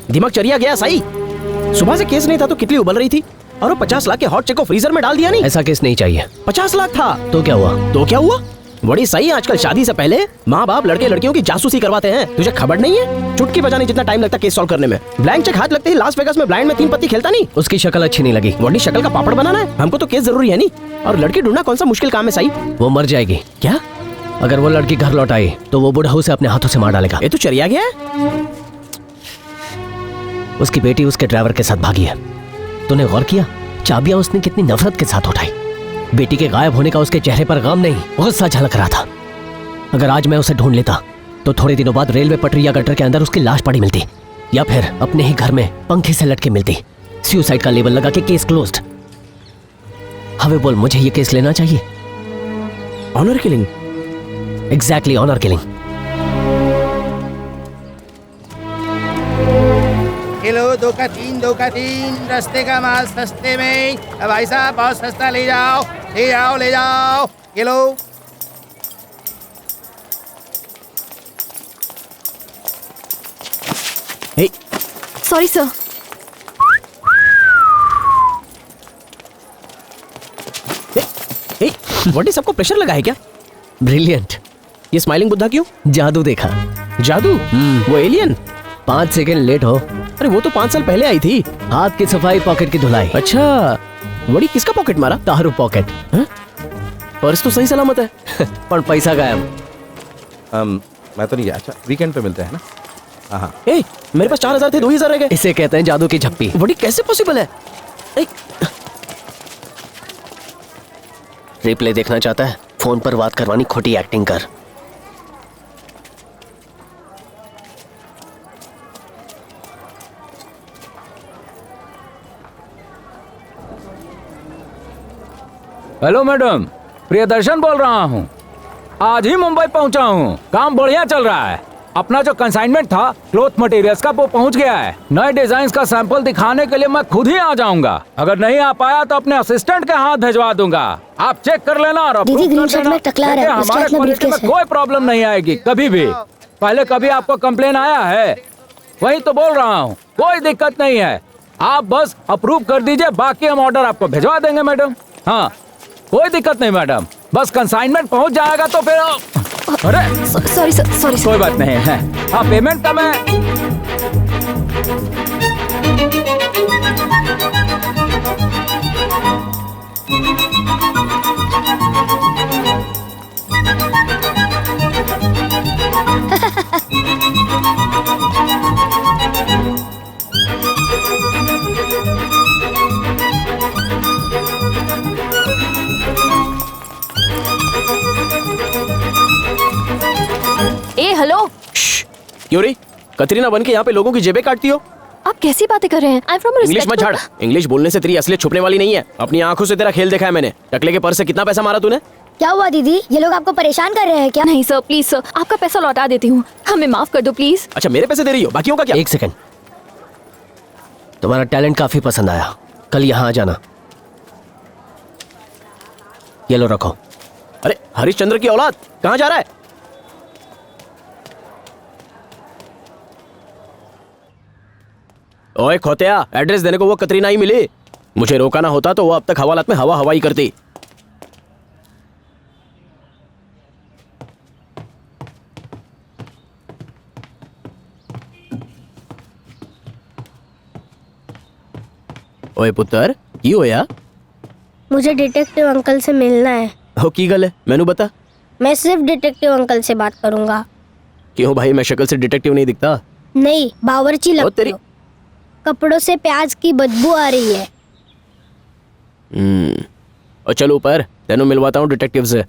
दिमाग चरिया गया सही। सुबह से केस नहीं था तो कितनी उबल रही थी, और वो 50 लाख के हॉट चेक को फ्रीजर में डाल दिया। नहीं, ऐसा केस नहीं चाहिए। 50 लाख था तो क्या हुआ? तो क्या हुआ? बड़ी सही। आजकल शादी से पहले माँ बाप लड़के लड़कियों की जासूसी करवाते हैं। तुझे खबर नहीं है? चुटकी बजाने जितना टाइम लगता केस सॉल्व करने में। ब्लैंक चेक हाथ लगते ही लास वेगास में ब्लाइंड में 3 पत्ती खेलता नहीं। उसकी शक्ल अच्छी नहीं लगी। वही शक्ल का पापड़ बनाना है हमको, तो केस जरूरी है नहीं। और लड़की ढूंढना कौन सा मुश्किल काम है सही। वो मर जाएगी। क्या? अगर वो लड़की घर लौट आई तो वो बुढ़ऊ से अपने हाथों से मार डालेगा। ये तो चरिया गया है। उसकी बेटी उसके ड्राइवर के साथ भागी है। तूने गौर किया चाबियां उसने कितनी नफरत के साथ उठाई? बेटी के गायब होने का उसके चेहरे पर गम नहीं, गुस्सा झलक रहा था। अगर आज मैं उसे ढूंढ लेता तो थोड़े दिनों बाद रेलवे पटरी या गटर के अंदर उसकी लाश पड़ी मिलती, या फिर अपने ही घर में पंखे से लटके मिलती। सुसाइड का लेबल लगा के केस क्लोज्ड। हमें बोल, मुझे ये केस लेना चाहिए? Honour killing. Exactly, honour killing. Kilo 2 का 3 रास्ते का माल सस्ते में। अब भाई साहब बहुत सस्ता ले जाओ, ले जाओ, ले जाओ। Kilo sorry sir. What is, सबको प्रेशर लगा है क्या? ब्रिलियंट। ये स्माइलिंग बुद्धा क्यों? जादू देखा। जादू? वो एलियन? 5 सेकंड लेट हो। अरे वो तो 5 साल पहले आई थी। हाथ की सफाई, पॉकेट की धुलाई। अच्छा, बड़ी किसका पॉकेट मारा? तारू पॉकेट। पर्स तो सही सलामत है पर पैसा गायब। मैं तो नहीं गया। अच्छा, वीकेंड पे मिलते हैं ना? हाँ। ए, मेरे पास 4000 थे, 2000 रह गए। इसे कहते हैं जादू की झप्पी। बड़ी कैसे पॉसिबल है? रिप्ले देखना चाहता है? फोन पर बात करवानी खोटी एक्टिंग कर। हेलो मैडम, प्रियदर्शन बोल रहा हूँ। आज ही मुंबई पहुँचा हूँ। काम बढ़िया चल रहा है। अपना जो कंसाइनमेंट था क्लॉथ मटेरियल्स का वो पहुँच गया है। नए डिजाइन का सैंपल दिखाने के लिए मैं खुद ही आ जाऊंगा। अगर नहीं आ पाया तो अपने असिस्टेंट के हाथ भिजवा दूंगा। आप चेक कर लेना और दीदी, ग्रीन शर्ट में टकला रहा है। हमारे क्वालिटी में कोई प्रॉब्लम नहीं आएगी कभी भी। पहले कभी आपको कंप्लेन आया है? वही तो बोल रहा हूँ, कोई दिक्कत नहीं है। आप बस अप्रूव कर दीजिए, बाकी हम ऑर्डर आपको भिजवा देंगे मैडम। हाँ, कोई दिक्कत नहीं मैडम, बस कंसाइनमेंट पहुंच जाएगा तो फिर। अरे सॉरी सर, सॉरी। कोई बात नहीं है। हाँ, पेमेंट का मैं हेलो। क्यों रे? कतरीना बन के यहाँ पे लोगों की जेबें काटती हो? आप कैसी बातें कर रहे हैं? I'm from a इंग्लिश मत झाड़। इंग्लिश बोलने से तेरी असलियत छुपने वाली नहीं है। अपनी आंखों से तेरा खेल देखा है मैंने। टकले के पर्स से कितना पैसा मारा तूने? क्या हुआ दीदी, ये लोग आपको परेशान कर रहे हैं क्या? नहीं सर, प्लीज सर, आपका पैसा लौटा देती हूँ, हमें माफ कर दो प्लीज। अच्छा, मेरे पैसे दे रही हो, बाकियों का क्या? 1 सेकंड। तुम्हारा टैलेंट काफी पसंद आया, कल यहाँ आ जाना। ये लो रखो। अरे हरिश्चंद्र की औलाद, कहाँ जा रहा है? ओए खोतिया, एड्रेस देने को वो कतरीना ही मिली। मुझे रोकाना होता तो वो अब तक हवालात में हवा हवाई करती। ओए पुत्र, की होया? मुझे डिटेक्टिव अंकल से मिलना है। हो की गल है, मैनू बता। मैं सिर्फ डिटेक्टिव अंकल से बात करूंगा। क्यों भाई, मैं शक्ल से डिटेक्टिव नहीं दिखता? नहीं, बावर्ची लगती हो। कपड़ों से प्याज की बदबू आ रही है। और चलो ऊपर, तेनू मिलवाता हूँ डिटेक्टिव से।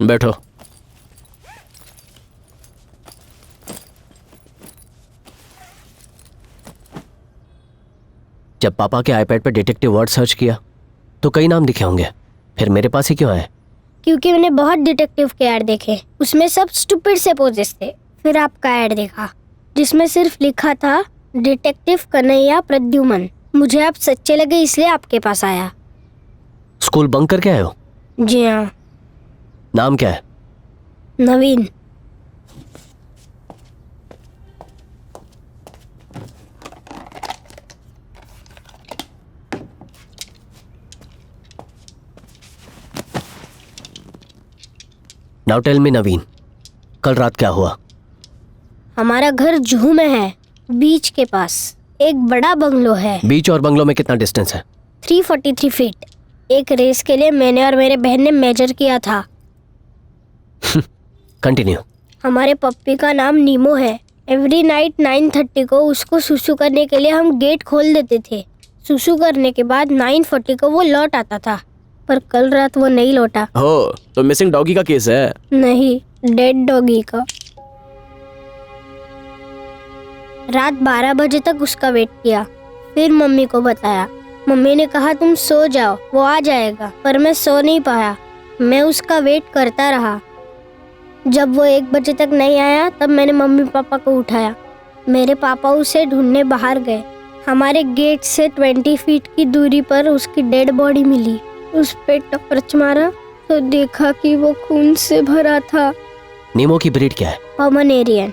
बैठो। जब पापा के आईपैड पर डिटेक्टिव वर्ड सर्च किया तो कई नाम दिखे होंगे, फिर मेरे पास ही क्यों आए? क्योंकि मैंने बहुत डिटेक्टिव के ऐड देखे, उसमें सब स्टूपिड से पोजेस थे। फिर आपका ऐड देखा जिसमें सिर्फ लिखा था डिटेक्टिव कन्हैया प्रद्युमन। मुझे आप सच्चे लगे इसलिए आपके पास आया। स्कूल बंक करके आए हो? जी हाँ। नाम क्या है? नवीन। नाउ टेल मी नवीन, कल रात क्या हुआ? हमारा घर जूहू में है, बीच के पास। एक बड़ा बंगलो है। बीच और बंगलो में कितना डिस्टेंस है? 343 फीट। एक रेस के लिए मैंने और मेरे बहन ने मेजर किया था। कंटिन्यू। हमारे पप्पी का नाम नीमो है। एवरी नाइट 9:30 को उसको सुसु करने के लिए हम गेट खोल देते थे। सुसु करने के बाद 9:40 को वो लौट आता था, पर कल रात वो नहीं लौटा। हो तो मिसिंग डॉगी का केस है? नहीं, डेड डॉगी का। रात 12 बजे तक उसका वेट किया, फिर मम्मी को बताया। मम्मी ने कहा तुम सो जाओ, वो आ जाएगा, पर मैं सो नहीं पाया। मैं उसका वेट करता रहा। जब वो 1 बजे तक नहीं आया तब मैंने मम्मी पापा को उठाया। मेरे पापा उसे ढूंढने बाहर गए। हमारे गेट से 20 फीट की दूरी पर उसकी डेड बॉडी मिली। उस पे टॉर्च मारा तो देखा कि वो खून से भरा था। नीमो की ब्रीड क्या है? पोमेरेनियन।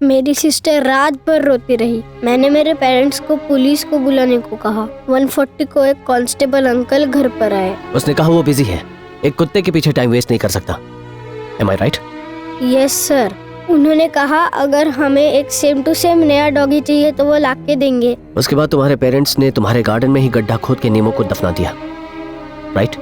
मेरी सिस्टर रात भर रोती रही। मैंने मेरे पेरेंट्स को पुलिस को बुलाने को कहा। 1:40 को एक कांस्टेबल अंकल घर पर आए। उसने कहा वो बिजी है, एक कुत्ते के पीछे टाइम वेस्ट नहीं कर सकता। Am I right? Yes sir. उन्होंने कहा अगर हमें एक सेम टू सेम नया डॉगी चाहिए तो वो लाके देंगे। उसके बाद तुम्हारे पेरेंट्स ने तुम्हारे गार्डन में ही गड्ढा खोद के नीमो को दफना दिया, राइट?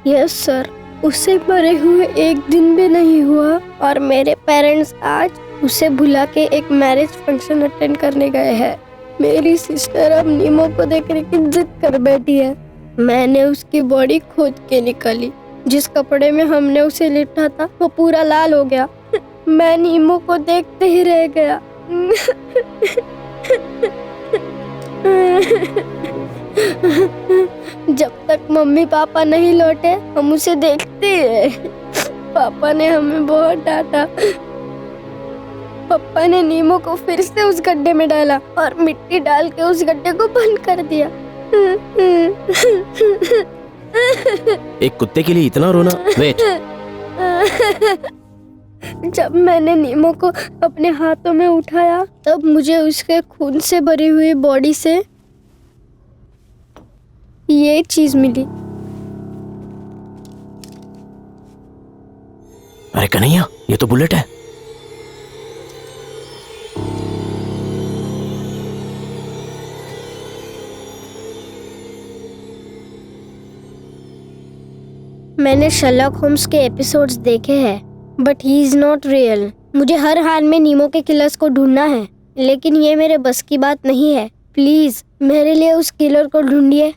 Yes sir. उसे मरे हुए 1 दिन भी नहीं हुआ और मेरे पेरेंट्स आज उसे बुला के एक मैरिज फंक्शन अटेंड करने गए हैं। मेरी सिस्टर अब नीमो को देखने की जिद कर बैठी है। मैंने उसकी बॉडी खोद के निकाली। जिस कपड़े में हमने उसे लिटा था वो पूरा लाल हो गया। मैं नीमो को देखते ही रह गया। जब तक मम्मी पापा नहीं लौटे हम उसे देखते ही रहे। पापा ने हमें बहुत डांटा। पापा ने नीमो को फिर से उस गड्ढे में डाला और मिट्टी डाल के उस गड्ढे को बंद कर दिया। एक कुत्ते के लिए इतना रोना? वेट, जब मैंने नीमो को अपने हाथों में उठाया तब मुझे उसके खून से भरी हुई बॉडी से ये चीज मिली। अरे कन्हैया, ये तो बुलेट है। मैंने शर्लॉक होम्स के एपिसोड्स देखे हैं, but he is not real. मुझे हर हाल में नीमो के किलर्स को ढूंढना है, लेकिन ये मेरे बस की बात नहीं है। प्लीज मेरे लिए उस किलर को ढूंढिए।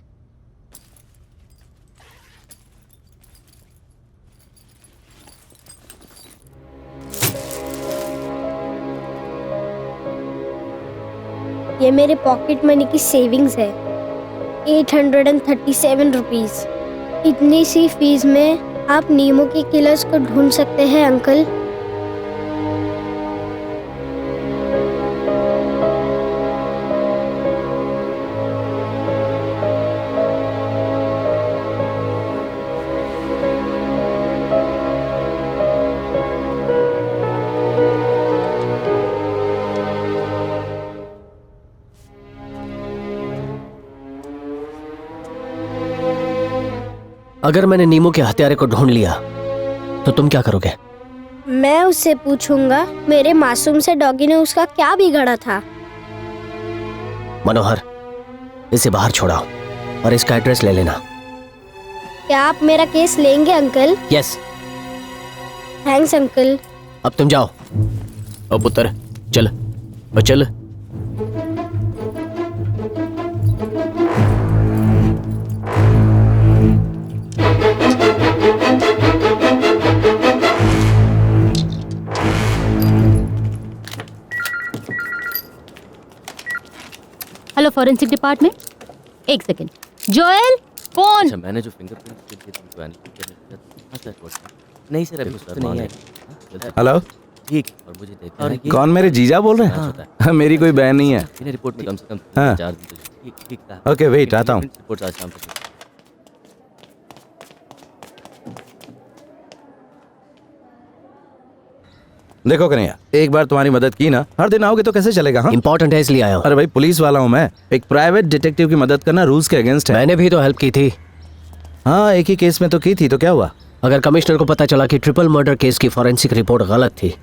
ये मेरे पॉकेट मनी की सेविंग्स है, 837 रुपीज। इतनी सी फीस में आप नीमो के किलर्स को ढूंढ सकते हैं अंकल। अगर मैंने नीमो के हत्यारे को ढूंढ लिया तो तुम क्या करोगे? मैं उससे पूछूंगा मेरे मासूम से डॉगी ने उसका क्या बिगाड़ा था। मनोहर, इसे बाहर छोड़ाओ और इसका एड्रेस ले लेना। क्या आप मेरा केस लेंगे अंकल? यस। Thanks uncle. अब तुम जाओ। ओ पुत्र, चल ओ चल। हेलो फॉरेंसिक डिपार्टमेंट, एक सेकंड। Joel, phone. अच्छा, मैंने जो फिंगरप्रिंट नहीं सर अभी कुछ नहीं है। हेलो, ठीक और मुझे देखना है कि कौन मेरे जीजा बोल रहे हैं? मेरी कोई बहन नहीं है। इन्हें रिपोर्ट में कम से कम हाँ। 4 दिन तो ठीक ठीक था। ओके वेट, आता हूँ। रिपोर्ट आज शाम तक। देखो कन्हैया, एक बार तुम्हारी मदद की ना, हर दिन आओगे तो कैसे चलेगा? हाँ, इंपॉर्टेंट है इसलिए आया हूँ। अरे भाई पुलिस वाला हूँ मैं, एक प्राइवेट डिटेक्टिव की मदद करना रूल्स के अगेंस्ट है। मैंने भी तो हेल्प की थी। हाँ, एक ही केस में तो की थी, तो क्या हुआ? अगर कमिश्नर को पता चला कि ट्रिपल मर्डर केस की फॉरेंसिक रिपोर्ट गलत थी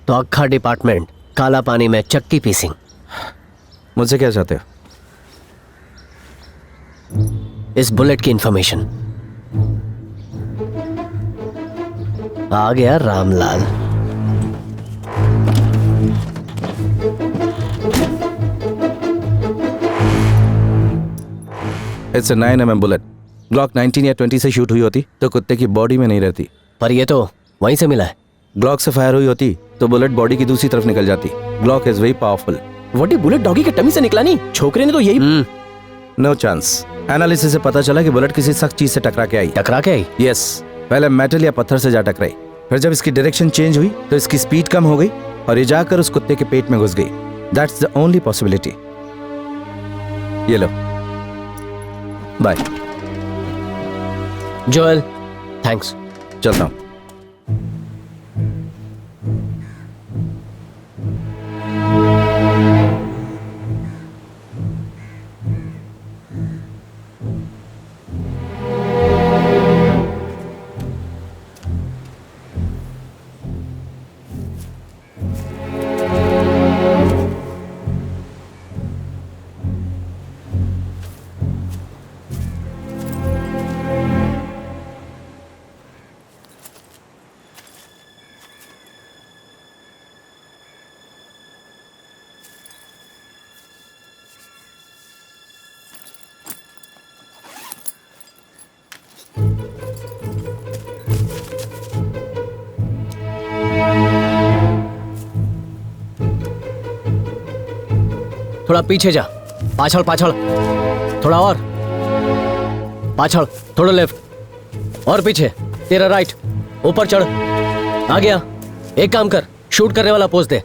तो अक्खा डिपार्टमेंट काला पानी में चक्की पीसिंग। मुझसे क्या चाहते हो? इस बुलेट की इंफॉर्मेशन। आ गया Ramlal. It's a 9mm bullet. Glock 19 या 20 से शूट हुई होती तो कुत्ते की बॉडी में नहीं रहती। पर ये तो वहीं से मिला है। ग्लॉक से फायर हुई होती तो बुलेट बॉडी की दूसरी तरफ निकल जाती। Glock is very powerful. Vati bullet doggy के टमी से निकला नहीं, छोकरे ने तो यही नो चांस। एनालिसिस से पता चला कि बुलेट किसी सख्त चीज से टकरा के आई। टकरा के आई? यस, पहले मेटल या पत्थर से जा टकराई, फिर जब इसकी डायरेक्शन चेंज हुई तो इसकी स्पीड कम हो गई और ये जाकर उस कुत्ते के पेट में घुस गई। That's the only possibility. ये लो, बाय। Joel, thanks. चलता हूँ। थोड़ा पीछे जा, पाछड़ पाछड़, थोड़ा और पाछड़, थोड़ा लेफ्ट और पीछे, तेरा राइट, ऊपर चढ़। आ गया। एक काम कर, शूट करने वाला पोज दे।